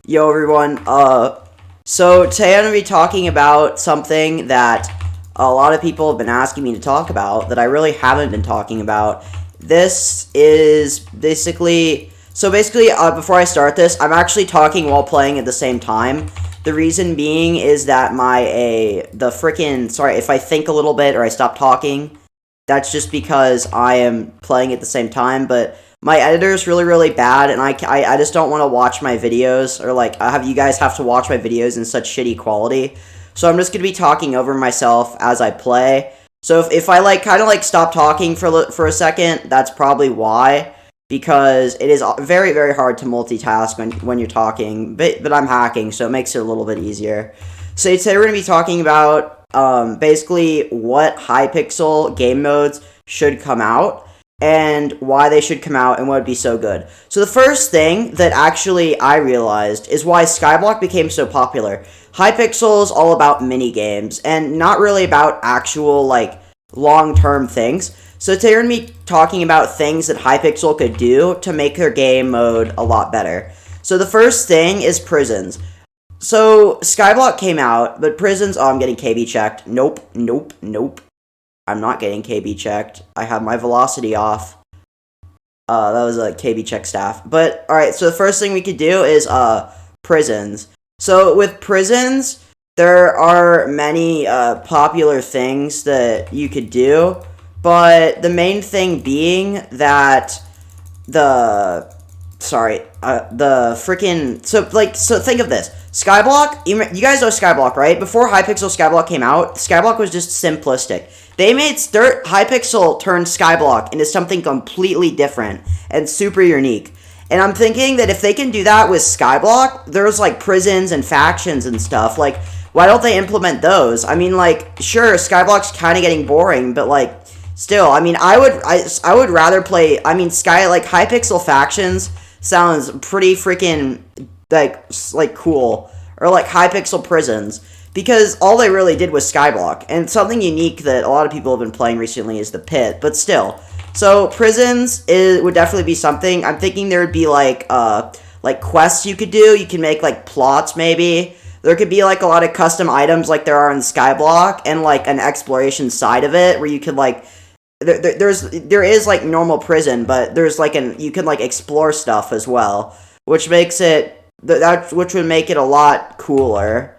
Yo everyone, so today I'm going to be talking about something that a lot of people have been asking me to talk about that I really haven't been talking about. This is basically, before I start this, I'm actually talking while playing at the same time. The reason being is that if I think a little bit or I stop talking, that's just because I am playing at the same time, but my editor is really, really bad, and I just don't want to watch my videos, or, have you guys have to watch my videos in such shitty quality. So I'm just going to be talking over myself as I play. So if I, kind of stop talking for a second, that's probably why. Because it is very, very hard to multitask when you're talking, but I'm hacking, so it makes it a little bit easier. So today we're going to be talking about, basically, what Hypixel game modes should come out, and why they should come out and what would be so good. So the first thing that actually I realized is why Skyblock became so popular. Hypixel is all about mini games and not really about actual long-term things. So today we're going to be talking about things that Hypixel could do to make their game mode a lot better. So the first thing is prisons. So Skyblock came out, but prisons, I'm getting KB checked. Nope. I'm not getting KB checked. I have my velocity off. That was a KB check staff. But, alright, so the first thing we could do is, prisons. So, with prisons, there are many, popular things that you could do. But the main thing being that so think of this. Skyblock, you guys know Skyblock, right? Before Hypixel Skyblock came out, Skyblock was just simplistic. Hypixel turned Skyblock into something completely different and super unique. And I'm thinking that if they can do that with Skyblock, there's, prisons and factions and stuff. Why don't they implement those? I mean, sure, Skyblock's kind of getting boring, but, still, I mean, I would rather play, Hypixel factions sounds pretty freaking, cool. Or, Hypixel prisons. Because all they really did was Skyblock. And something unique that a lot of people have been playing recently is the pit. But still. So, prisons would definitely be something. I'm thinking there would be, quests you could do. You can make, plots, maybe. There could be, a lot of custom items like there are in Skyblock. And, an exploration side of it where you could, there is normal prison, but there's you can explore stuff as well, which makes it which would make it a lot cooler,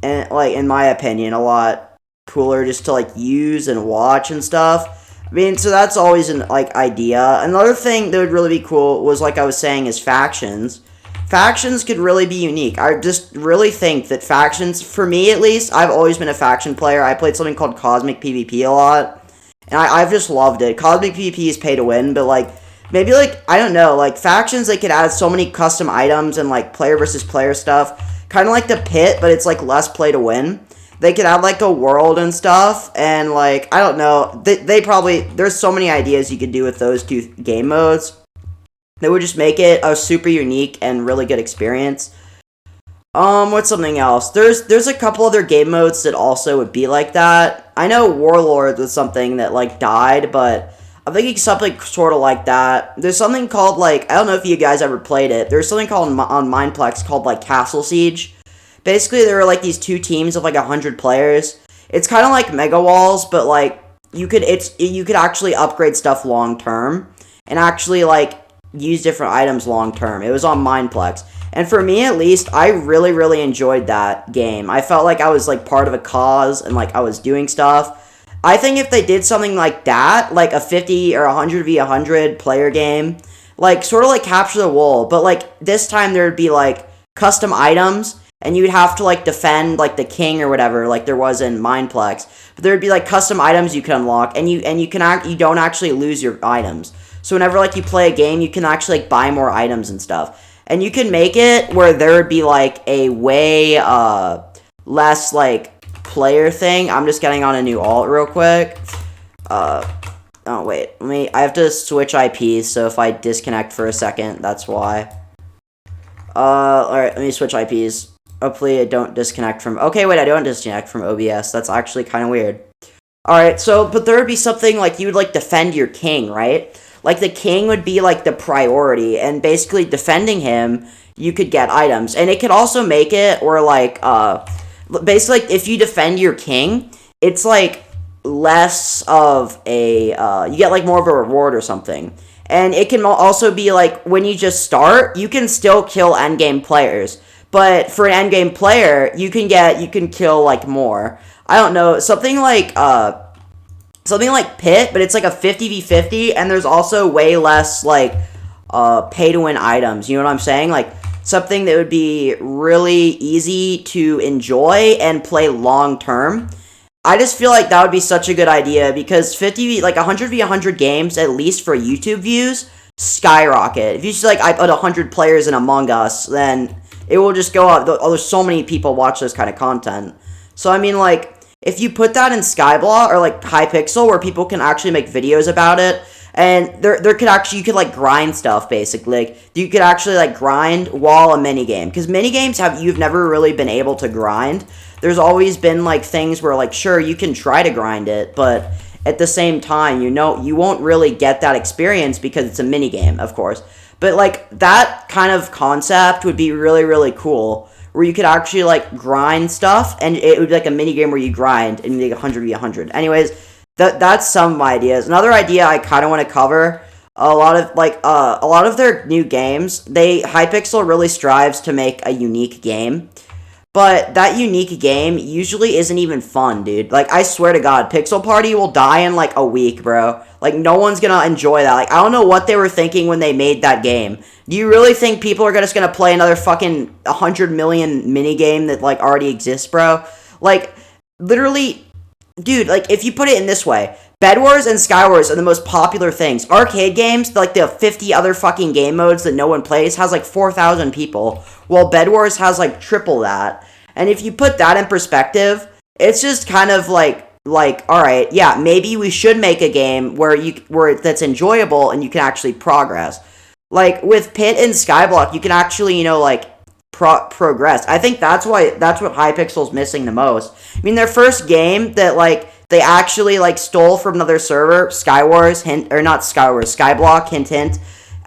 and in my opinion, a lot cooler just to use and watch and stuff. I mean, so that's always an idea. Another thing that would really be cool was I was saying is factions. Factions could really be unique. I just really think that factions, for me at least, I've always been a faction player. I played something called Cosmic PvP a lot. And I've just loved it. Cosmic PvP is pay to win, but, maybe, I don't know, factions, they could add so many custom items and, player versus player stuff. Kind of like the pit, but it's, less play to win. They could add, a world and stuff, and, I don't know. There's so many ideas you could do with those two game modes. That would just make it a super unique and really good experience. What's something else? There's a couple other game modes that also would be like that. I know Warlords was something that, died, but I'm thinking something sort of like that. There's something called, I don't know if you guys ever played it. There's something called on Mineplex called, Castle Siege. Basically, there are, these two teams of, 100 players. It's kind of like Mega Walls, but, you could actually upgrade stuff long-term. And actually, use different items long-term. It was on Mineplex. And for me, at least, I really, really enjoyed that game. I felt like I was, part of a cause, and, I was doing stuff. I think if they did something like that, a 50 or 100v100 player game, sort of like Capture the Wool, but, this time there would be, custom items, and you'd have to, defend, the king or whatever, there was in Mineplex. But there would be, custom items you could unlock, and you don't actually lose your items. So whenever, you play a game, you can actually, buy more items and stuff. And you can make it where there would be, a way, less, player thing. I'm just getting on a new alt real quick. Oh, wait. I have to switch IPs, so if I disconnect for a second, that's why. Alright, let me switch IPs. Hopefully I don't disconnect from... Okay, wait, I don't disconnect from OBS. That's actually kind of weird. Alright, so, but there would be something you would, defend your king, right? The king would be, the priority, and basically defending him, you could get items. And it could also make it, or like, basically, like, if you defend your king, it's like less of a, you get like more of a reward or something. And it can also be like, when you just start, you can still kill endgame players. But for an endgame player, you can kill like more. I don't know, something like Pit, but it's like a 50v50, and there's also way less like pay to win items. You know what I'm saying? Like something that would be really easy to enjoy and play long term. I just feel like that would be such a good idea, because 100v100 games, at least for YouTube views, skyrocket. If you see, like, I put 100 players in Among Us, then it will just go up. There's so many people watch this kind of content. So, I mean, like, if you put that in Skyblock or, like, Hypixel, where people can actually make videos about it, and you could, like, grind stuff, basically. Like, you could actually, like, grind while a minigame. Because minigames you've never really been able to grind. There's always been, like, things where, like, sure, you can try to grind it, but at the same time, you won't really get that experience because it's a minigame, of course. But, like, that kind of concept would be really, really cool, where you could actually, like, grind stuff, and it would be, like, a minigame where you grind, and make 100v100. Anyways, that's some of my ideas. Another idea I kind of want to cover, a lot of their new games, Hypixel really strives to make a unique game. But that unique game usually isn't even fun, dude. Like, I swear to God, Pixel Party will die in, like, a week, bro. Like, no one's gonna enjoy that. Like, I don't know what they were thinking when they made that game. Do you really think people are just gonna play another fucking 100 million minigame that, like, already exists, bro? Like, literally, dude, like, if you put it in this way, Bedwars and Skywars are the most popular things. Arcade games, like the 50 other fucking game modes that no one plays, has like 4,000 people, while Bedwars has like triple that. And if you put that in perspective, it's just kind of like, alright, yeah, maybe we should make a game where that's enjoyable and you can actually progress. Like, with Pit and Skyblock, you can actually, progress. I think that's what Hypixel's missing the most. I mean, their first game that, like, they actually, like, stole from another server, Skyblock, hint,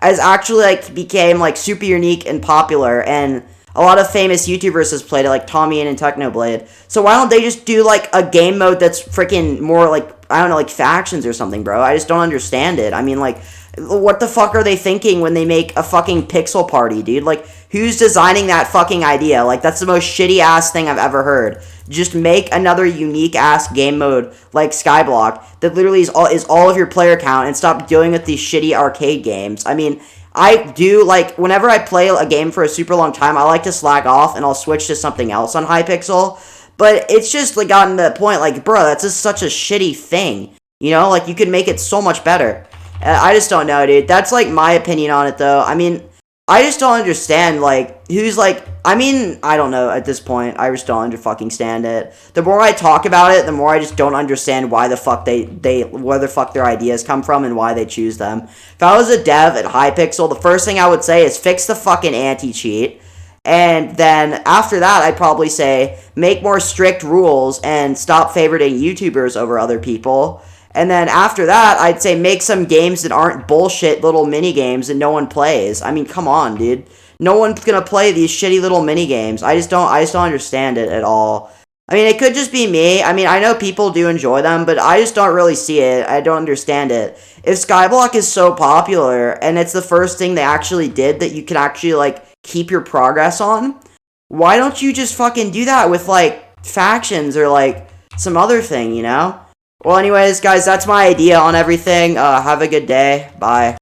as actually, like, became, like, super unique and popular, and a lot of famous YouTubers has played it, like Tommy and Technoblade. So why don't they just do, like, a game mode that's freaking more, like, I don't know, like, factions or something, bro? I just don't understand it. I mean, like, what the fuck are they thinking when they make a fucking Pixel Party, dude? Like, who's designing that fucking idea? Like, that's the most shitty-ass thing I've ever heard. Just make another unique-ass game mode like Skyblock that literally is all of your player count, and stop dealing with these shitty arcade games. I mean, I do, like, whenever I play a game for a super long time, I like to slack off, and I'll switch to something else on Hypixel. But it's just, like, gotten to the point, like, bro, that's just such a shitty thing. You know? Like, you could make it so much better. I just don't know, dude. That's, like, my opinion on it, though. I mean, I just don't understand, like, who's, like, I mean, I don't know at this point. I just don't fucking stand it. The more I talk about it, the more I just don't understand why the fuck where the fuck their ideas come from and why they choose them. If I was a dev at Hypixel, the first thing I would say is fix the fucking anti-cheat. And then after that, I'd probably say make more strict rules and stop favoriting YouTubers over other people. And then after that, I'd say make some games that aren't bullshit little mini games that no one plays. I mean, come on, dude. No one's gonna play these shitty little mini games. I just don't understand it at all. I mean, it could just be me. I mean, I know people do enjoy them, but I just don't really see it. I don't understand it. If Skyblock is so popular, and it's the first thing they actually did that you can actually, like, keep your progress on, why don't you just fucking do that with, like, factions or, like, some other thing, you know? Well, anyways, guys, that's my idea on everything. Have a good day. Bye.